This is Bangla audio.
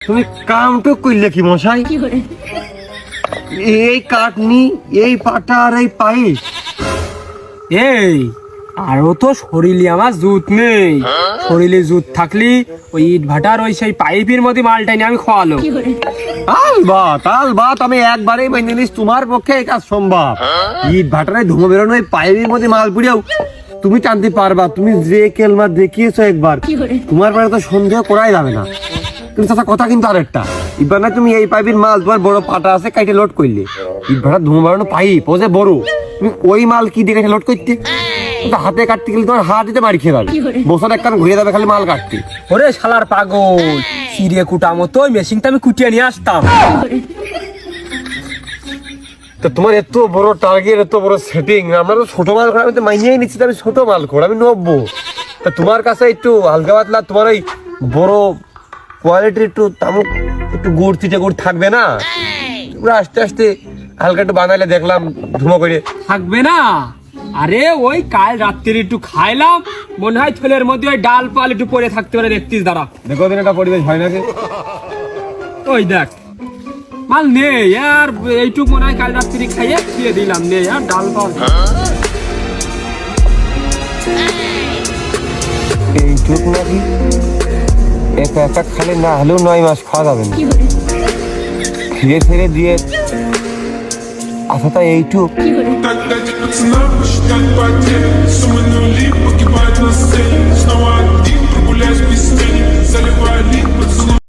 তুমি কামটো করলে কি মশাই? এই কাটনি, এই পাটা আর এই পাইস। এই আরো তো শরীরে আমার জুত নেই, শরীরে জুত থাকলি ওই ইট ভাটার ওই সেই পাইপের মধ্যে মালটা নিয়ে আমি খোয়ালো। আলবাত আমি একবারেই মেনে নিস, তোমার পক্ষে এই কাজ সম্ভব। ইট ভাটারে ধুমো বেরোনো এই পাইপের মধ্যে মাল পুড়িয়াও তুমি টানতে পারবা। তুমি যে কেলমা দেখিয়েছো একবার, তোমার পরে তো সন্দেহ করাই যাবে না। কিন্তু চাচা কথা কিন্তু আরেকটা, এবার না তুমি এই পাইপের মাল, তোমার বড় পাটা আছে কাইটে লোড করলে, ইট ভাটার ধুমো বেরোনো পাইপ ও যে বড়, তুমি ওই মাল কি দিয়ে লোড করতে? হাতে কাটতে গেলে তোমার হাত দিতে মারি খেয়ে যাবে, বছর এক কান ঘুরিয়ে যাবে খালি মাল কাটতে। ওরে শালার পাগল, চিড়ে কুটা মতো ওই মেশিনটা আমি কুটিয়ে নিয়ে আসতাম। তো তোমার এত বড় টার্গেট, এত বড় সেটিং, আমরা তো ছোট মাল করে আমি তো মাইনেই নিচ্ছি, আমি ছোট মাল করে আমি 90। তা তোমার কাছে একটু হালকা পাতলা, তোমার ওই বড় কোয়ালিটির একটু তামুক একটু গুড় চিটে গুড় থাকবে না? তোমরা আস্তে আস্তে হালকা একটু বানাইলে দেখলাম ধুমো করে থাকবে না? আরে ওই কাল রাত্রি একটু খাইলাম, মনে হয় থলের মধ্যে ওই ডাল পাল একটু পরে থাকতে পারে, দেখতিস দাঁড়া। দেখো দিন একটা পরিবেশ হয় নাকি? ওই দেখ মাল নেই আর, এইটুক মনে হয় কাল রাত্রি খাইয়ে খেয়ে দিলাম, নেই আর ডাল পাল। এইটুক নাকি? একা একা খালি না হলেও 9 মাস খাওয়া যাবে না, খেয়ে ফেরে দিয়ে আচ্ছা তা এইটুক। Так дайте пацанам посчитать потери. Суммы нули погибают на сцене. Снова один прогуляюсь без тени. Заливаю лик под